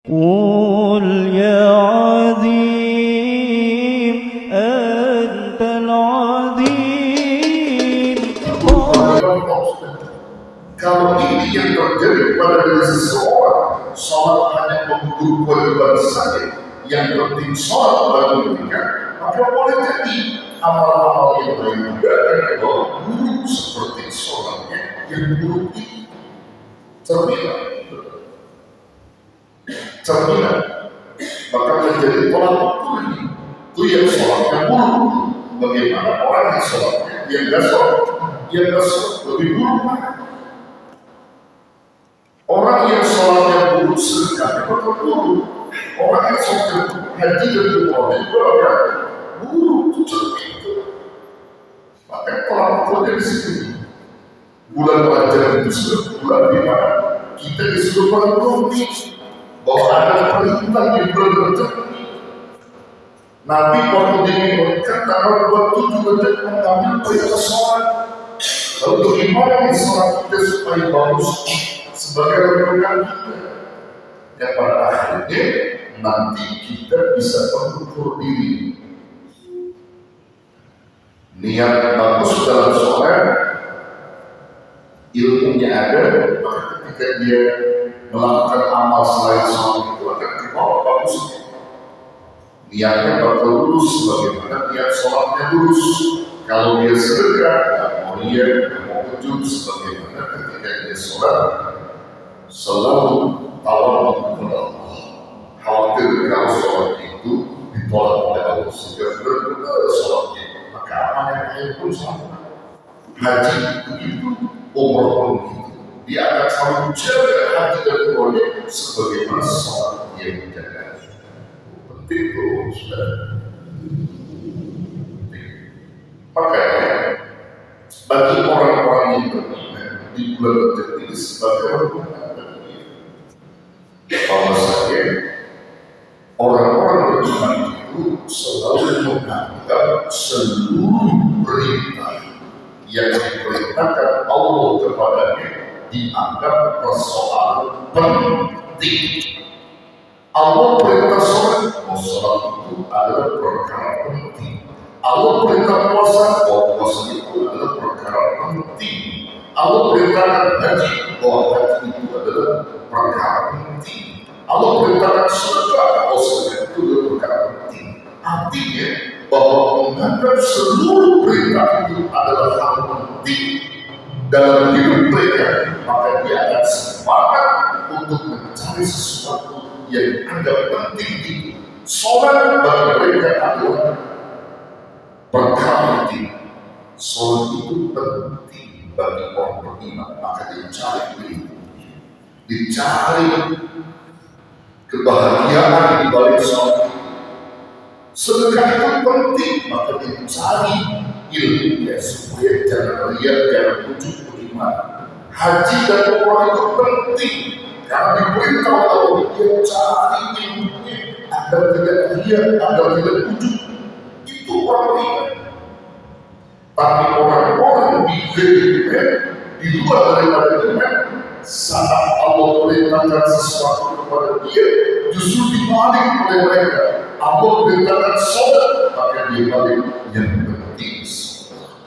قل يا عظيم أنت العظيم. Kalau ini yang terjadi pada diri seseorang, sholat hanya mengukur kewajiban saja. Yang penting sholat bagi mereka, maka boleh jadi amal-amal yang lain juga akan terbawa buruk seperti sholatnya yang buruk itu. Cerminan, maka menjadi tolak ukur ini. Itu yang sholatnya buruk. Bagaimana orang yang sholatnya yang gak sholat lebih buruk mana? Orang yang sholatnya buruk sedekahnya bakal buruk. Orang yang sholatnya haji dan umroh itu bakal buruk. Itu cermin itu. Maka tolak ukurnya di sini. Bulan Rajab itu sudah bulan di mana kita disuruh berhenti bahwa ada perintah di bulan Rajab. Nabi waktu diminta tanggal 27 Rajab mengambil perintah sholat. Lalu bagaimana nih sholat kita supaya bagus sebagai rekan kita? Yang pada akhirnya nanti kita bisa mengukur diri. Niat bagus dalam sholat, ilmunya ada, maka ketika dia melakukan amal selain sholat itu akan dibawa bagusnya. Niatnya bakal lurus sebagaimana niat sholatnya lurus. Kalau dia sedekah, tak mau niat, tak mau ujub, sebagaimana ketika dia sholat selalu tawakal kepada Allah. Khawatir kalau sholat itu ditolak oleh Allah sehingga benar-benar sholatnya, maka amalnya lain pun sama. Haji begitu, umroh pun begitu. Dia akan selalu jaga haji dan umrohnya sebagaimana sholat dia menjaga. Penting itu sudah. Makanya bagi orang-orang yang beriman di bulan Rajab ini sebagai orang bahwasanya orang-orang beriman itu selalu menganggap seluruh perintah yang diperintahkan Allah kepadanya dianggap persoalan penting. Allah perintah sholat, sholat itu adalah perkara penting. Allah perintah puasa, puasa itu adalah perkara penting. Allah perintahkan haji, haji itu adalah perkara penting. Allah perintahkan sedekah, sedekah itu adalah perkara penting. Artinya bahwa menganggap seluruh perintah itu adalah hal penting dalam hidup mereka, maka dia akan semangat untuk mencari sesuatu yang dianggap penting itu. Sholat bagi mereka adalah perkara penting. Sholat itu penting bagi orang beriman, maka dicari itu. Dicari kebahagiaan di balik sholat. Sedekah itu penting, maka dicari ilmunya supaya jangan lihat, jangan ujub beriman. Haji dan umrah itu penting karena diperintah oleh Allah, dia cari ilmunya agar tidak lihat, agar tidak ujub. Itu orang beriman. Tapi orang-orang di luar daripada iman, saat Allah perintahkan sesuatu kepada dia, justru dibalik oleh mereka. Allah perintahkan sholat, maka dia balik yang penting sholat.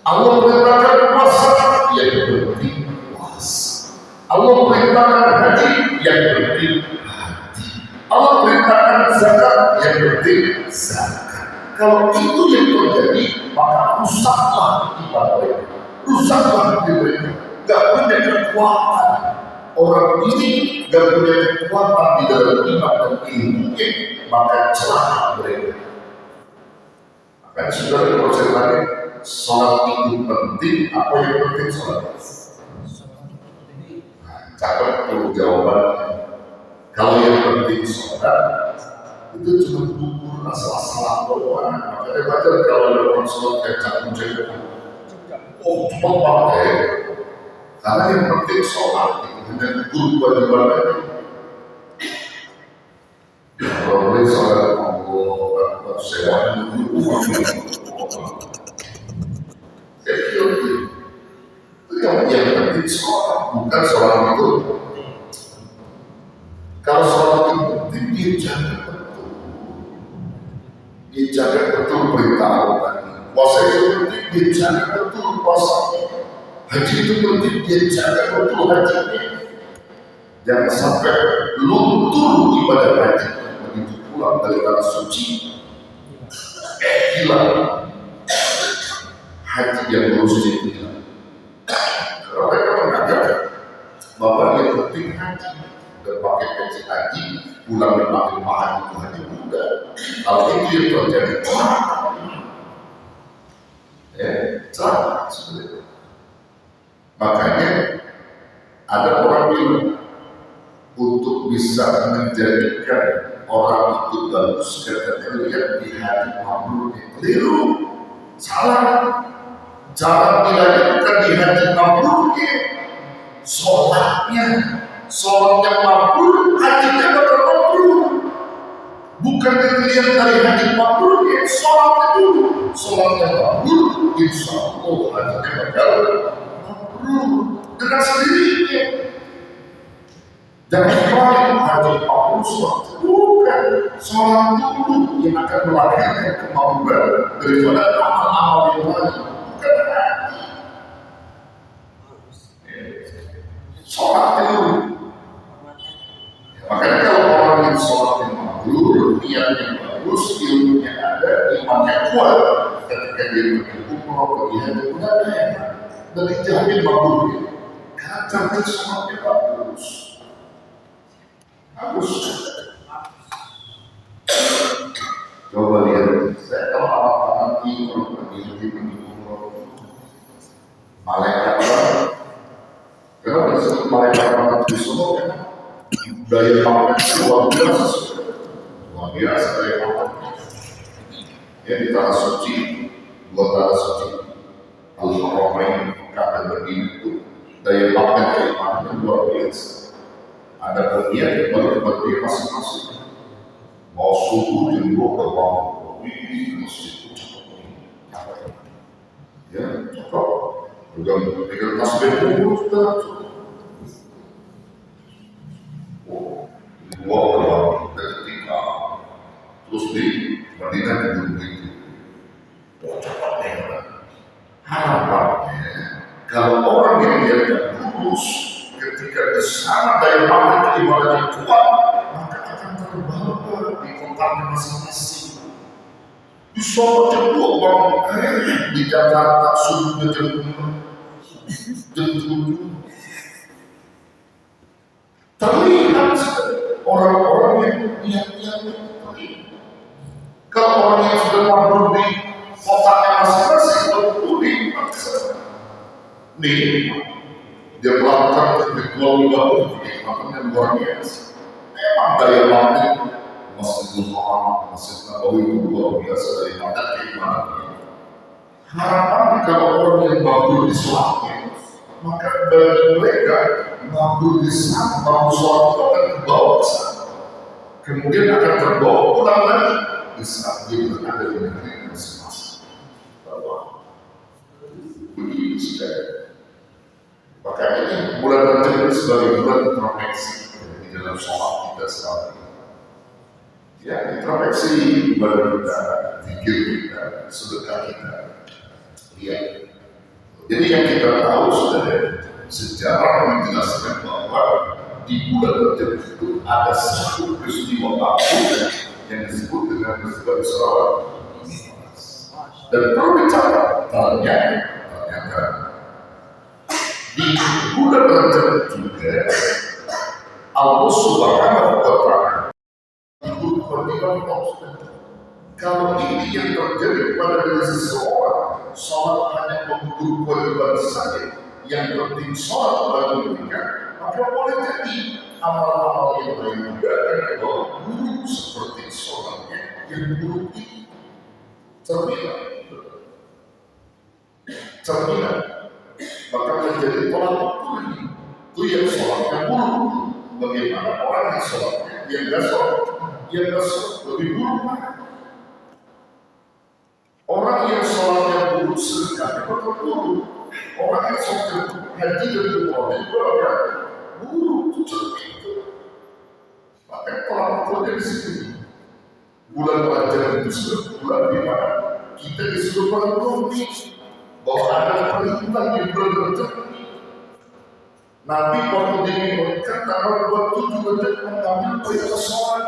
Allah perintahkan puasa, yang penting puasa. Allah perintahkan haji, yang penting haji. Allah perintahkan zakat, yang penting zakat. Kalau itu yang terjadi, maka rusaklah ibadah mereka, rusaklah diri mereka. Gak punya kekuatan. Orang ini gak punya kekuatan di dalam iman dan ilmunya, maka celaka mereka. Maka sudah dipercayai sholat itu penting. Apa yang penting sholat? Cakap tuh jawabannya. Kalau yang penting sholat itu cuma gugur masalah doang. Makanya wajar kalau ada orang sholat kayak cakap-cakap. Oh, cuma pakai. Karena yang penting sholat itu hanya gugur kewajibannya. Kalau boleh sholat Allah, sewaan gugur. Itu yang penting sholat, bukan sholat itu. Kalau sholat itu dijaga betul. Dijaga betul perintah Allah. Puasa itu penting, dijaga betul puasanya. Haji itu penting, dijaga betul hajinya. Jangan sampai luntur ibadah haji begitu pulang dari tanah suci hilang haji yang lurus itu hilang. Kalau mereka menganggap bahwa yang penting haji dan pakai peci haji pulang dipanggil mahal itu haji muda. Kalau itu yang terjadi salah sebenarnya. Makanya ada orang bilang untuk bisa menjadikan orang itu bagus katanya lihat di hati mabrurnya. Keliru, salah. Jangan nilainya bukan di hati mabrurnya, sholatnya mabrur, hajinya bakal mabrur. Bukan dilihat dari hati mabrurnya, sholatnya dulu. Sholatnya mabrur, insya Allah hajinya bakal mabrur dengan sendirinya. Jangan kembali haji mabrur sholat, bukan sholat dulu yang akan melahirkan kemampuan daripada amal-amal yang lain. Bukan hati. Sholat dulu. Makanya kalau orang yang sholat yang mabrur, niatnya bagus, ilmunya ada, imannya kuat, ketika dia pergi umroh, pergi haji pun ada dan dijamin mabrurnya. Karena jangan sholatnya bagus. Bagus. Coba lihat, saya kalau awal nanti orang pergi haji umroh, malaikat kenapa disebut malaikat di semua kan? Daya tarik luar biasa daya tarik. Ya di tanah suci, dua tanah suci, Al-Haramain, Mekah dan Madinah itu daya tarik keimanan luar biasa. Ada bagian yang tempat dia masing-masing. Mau subuh jam 2 ke bawah, ini masjid itu cakep. Ya, cakep. Dengan tasbih itu sudah cukup. Dua orang ketika terus di Madinah juga begitu. Harapannya kalau orang yang diajak lurus ketika di sana daya tarik ibadahnya kuat, maka akan terbawa di kontaknya masing-masing. Di Solo jam 2 orang di Jakarta subuhnya jam 7. Terlihat orang-orang yang niat-niatnya terlihat. Kalau orang yang sudah mabrur di kotaknya masing-masing terpulih, nih dia melakukan ritual ibadah kenikmatannya luar biasa. Memang daya magnet Masjidil Haram, Masjid Nabawi itu luar biasa dari magnet keimanannya. Harapan kalau orang yang mabrur di sholatnya, maka bagi mereka mabrur di sana, mabrur sholat itu akan terbawa ke sana. Kemudian akan terbawa pulang lagi di saat dia berada di negeri masing-masing. Begitu saja. Makanya ini bulan Rajab sebagai bulan introspeksi di dalam sholat kita selama ini. Ya, introspeksi ibadah kita, zikir kita, sedekah kita. Ya. Jadi yang kita tahu sudah sejarah menjelaskan bahwa di bulan Rajab itu ada satu peristiwa agung yang disebut dengan peristiwa Isra dan perlu dicatat ternyata di bulan Rajab juga Allah Subhanahu wa Ta'ala ikut berbilang kalau ini yang terjadi pada diri seseorang, sholat hanya mengukur kewajiban saja, yang penting sholat bagi mereka, maka boleh jadi amal-amal yang lain juga akan terbawa buruk seperti sholatnya yang buruk itu. Cerminan maka menjadi tolak ukur itu yang sholatnya buruk. Bagaimana orang yang sholatnya yang gak sholat lebih buruk mana? Orang yang sholatnya buruk sedekahnya bakal buruk. Orang yang sholatnya buruk haji dan umroh itu bakal buruk. Itu cermin itu. Maka tolak ukurnya di sini. Bulan Rajab itu sudah bulan di mana kita disuruh mengerti bahwa ada perintah di bulan Rajab. Nabi waktu diingatkan tanggal 27 Rajab mengambil perintah sholat.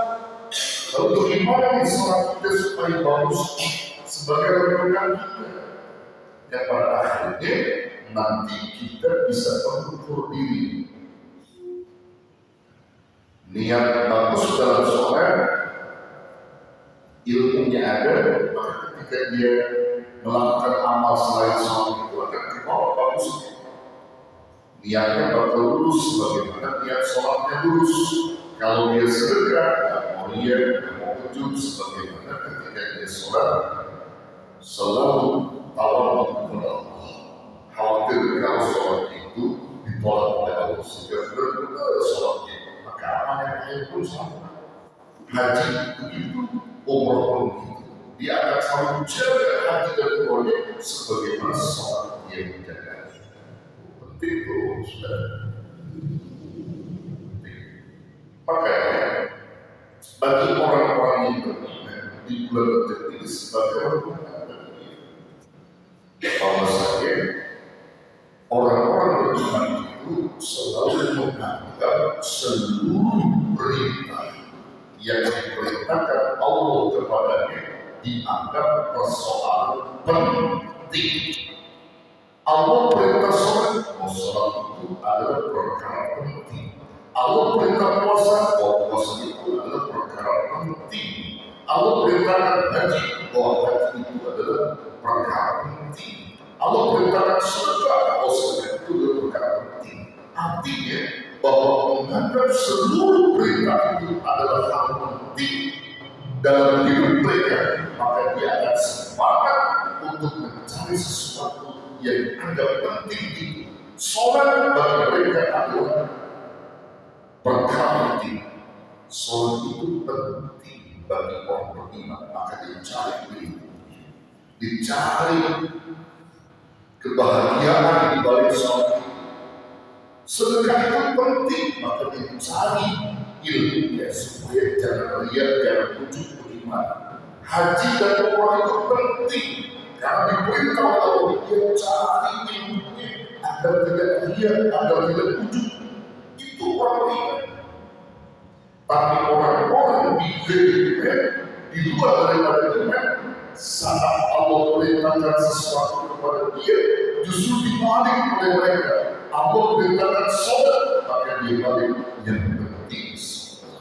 Lalu bagaimana nih sholat kita supaya bagus sebagai renungan kita? Yang pada akhirnya nanti kita bisa mengukur diri. Niat bagus dalam sholat, ilmunya ada, maka ketika dia melakukan amal selain sholat itu akan dibawa bagus. Niatnya bakal lurus, bagaimana niat sholatnya lurus. Kalau dia sedekah, mau dia mau wujud, sebagaimana ketika dia sholat selalu tawadhu kepada Allah. Khawatir kalau sholat itu ditolak oleh Allah, sehingga benar-benar sholatnya maka amal yang lain pun sama. Haji begitu, umrah pun begitu. Dia akan selalu menjaga haji dan umrahnya sebagaimana sholat dia menjaga. Penting itu sudah. Makanya bagi orang-orang yang beriman di bulan Rajab ini sebagai renungan bagi bahwasanya orang-orang beriman itu selalu menganggap seluruh perintah yang diperintahkan Allah kepadanya dianggap persoalan penting. Allah perintah sholat, sholat itu adalah perkara penting. Allah perintah puasa, puasa itu adalah perkara penting. Allah perintahkan haji, haji itu adalah perkara penting. Allah perintahkan sedekah, sedekah itu adalah perkara penting. Artinya bahwa menganggap seluruh perintah itu adalah hal penting dalam hidup mereka, maka dia akan semangat untuk mencari sesuatu yang dianggap penting itu. Sholat bagi mereka adalah perkara penting. Sholat itu penting bagi orang beriman, maka dicari kebahagiaan di balik sholat. Sedekah itu penting, maka dicari ilmunya supaya jangan riya, jangan ujub beriman. Haji dan umrah itu penting karena diperintah Allah, dia cari ilmunya agar tidak riya, agar tidak ujub. Itu orang beriman. Tapi orang-orang di luar daripada iman, saat Allah perintahkan sesuatu kepada dia, justru dibalik oleh mereka. Allah perintahkan sholat, maka dia balik yang penting sholat.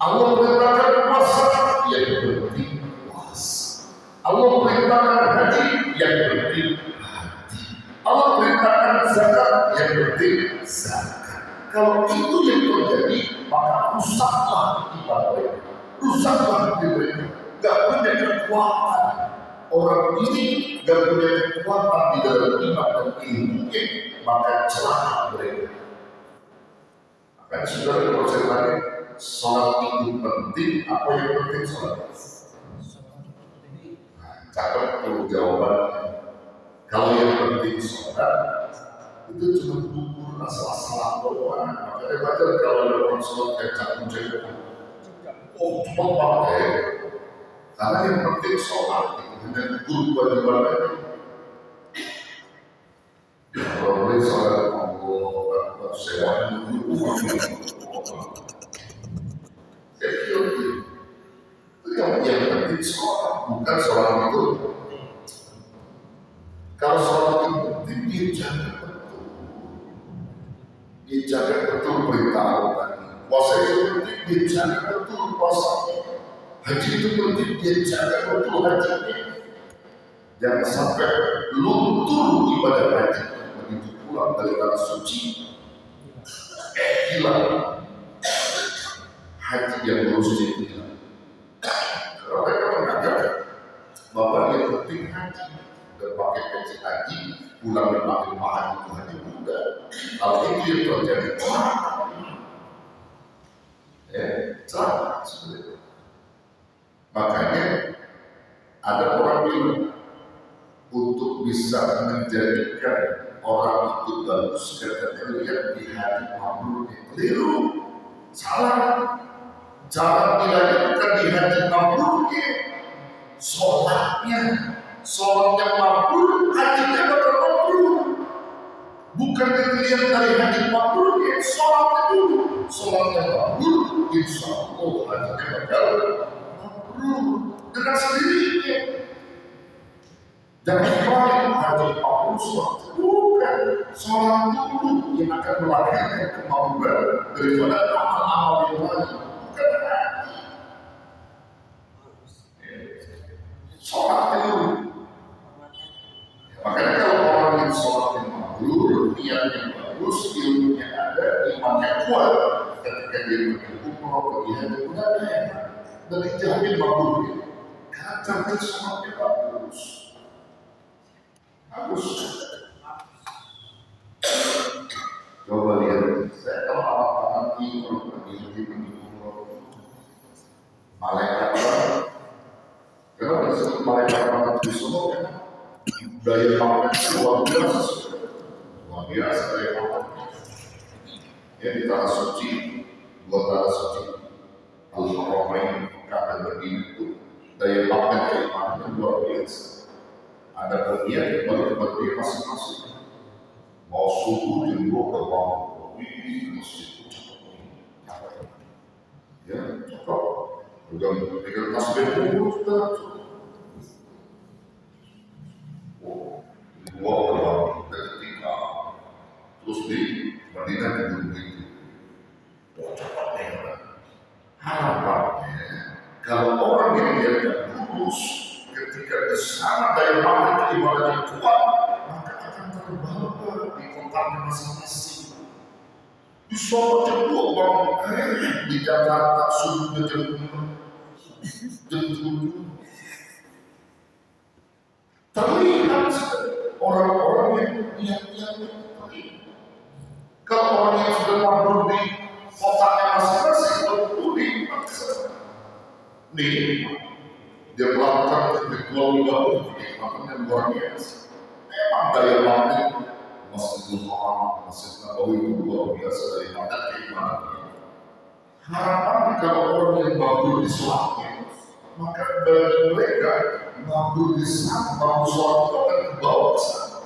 Allah perintahkan puasa, yang penting puasa. Allah perintahkan haji, yang penting haji. Allah perintahkan zakat, yang penting zakat. Kalau itu yang terjadi, maka rusaklah ibadah mereka, rusaklah hidup mereka. Gak punya kekuatan. Orang ini gak punya kekuatan di dalam iman dan ilmunya, maka celaka mereka. Maka saudara kalau saya tanya, sholat itu penting, apa yang penting sholat? Cakap tuh jawabannya. Kalau yang penting sholat, itu cuma gugur masalah-masalah doang. Makanya wajar kalau ada orang sholat kayak cakap-cakap, cuma pakai. Karena yang penting sholat itu dengan gugur kewajibannya. Kalau boleh sholat Allah, sewaan gugur. Itu yang penting sholat, bukan sholat itu. Kalau sholat itu penting, dia jaga betul. Dia jaga betul perintah Allah. Puasa itu penting, dia jaga betul puasanya. Haji itu penting, dia jaga betul hajinya. Jangan sampai luntur ibadah haji. Begitu pulang dari tanah suci, hilang. Haji yang lurus itu hilang. Kalau mereka menganggap bahwa yang penting haji, dan pakai peci haji, pulang dan pakai pahala itu haji muda. Kalau itu yang terjadi, celaka sebenarnya. Makanya ada orang bilang untuk bisa menjadikan orang itu bagus, katanya lihat di hati mabrurnya. Keliru, salah. sasaran nilainya bukan di haji mabrurnya, sholatnya mabrur, hajinya bakal mabrur. Bukan dilihat dari haji mabrurnya, sholatnya dulu. Sholatnya mabrur, insya Allah hajinya bakal mabrur dengan sendirinya. Jangan kembali haji mabrur sholat, bukan sholat dulu yang akan melahirkan kemampuan daripada amal-amal yang lain, bukan haji. Sholat dulu. Makanya kalau orang yang sholat yang mabrur, niatnya bagus, ilmunya ada, imannya kuat, ketika dia pergi umroh, pergi haji, udah enak dan dijamin mabrur. Karena cantik sholatnya bagus. Coba lihat, saya kalau awal nanti kalau pergi haji pergi umroh, malaikat kenapa disebut malaikat di semua kan? Daya magnetnya luar biasa daya magnet. Ya di tanah suci, dua tanah suci, Al-Haramain, Mekah dan Madinah itu daya magnet keimanannya luar biasa. Ada bagian tempat dia masing-masing. Mau subuh jam 2 ke bawah, ini masjid cepat. Ya cepat. Dengan tasbih dulu sudah. Dua orang ketika terus di Madinah juga begitu. Cepatnya harapannya kalau orang yang diajak lurus ketika di sana daya magnet keimanannya kuat, maka akan terbawa di kontaknya masing-masing. Di Solo jam 2 orang di Jakarta subuhnya jam 7. Terlihat orang-orang yang niat-niatnya terlihat. Kalau orang yang sudah mabrur di kotaknya masing-masing, tentu dipaksa. Nih, dia melakukan ritual ibadah, kenikmatan yang luar biasa. Memang daya magnet Masjidil Haram, Masjid Nabawi itu luar biasa dari magnet keimanannya. Harapan kalau orang yang mabrur di sholatnya, maka bagi mereka mabrur di sana, mabrur sholat itu akan terbawa ke sana.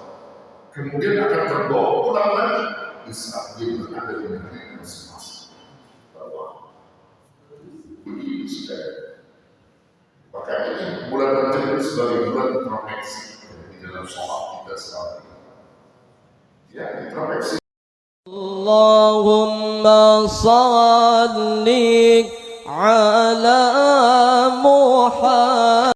Kemudian akan terbawa pulang lagi di saat dia berada di negeri masing-masing. Begitu saja. Maka ini bulan Rajab ini sebagai bulan introspeksi di dalam sholat kita selalu. Ya, introspeksi. Allahumma salli ala Muhammad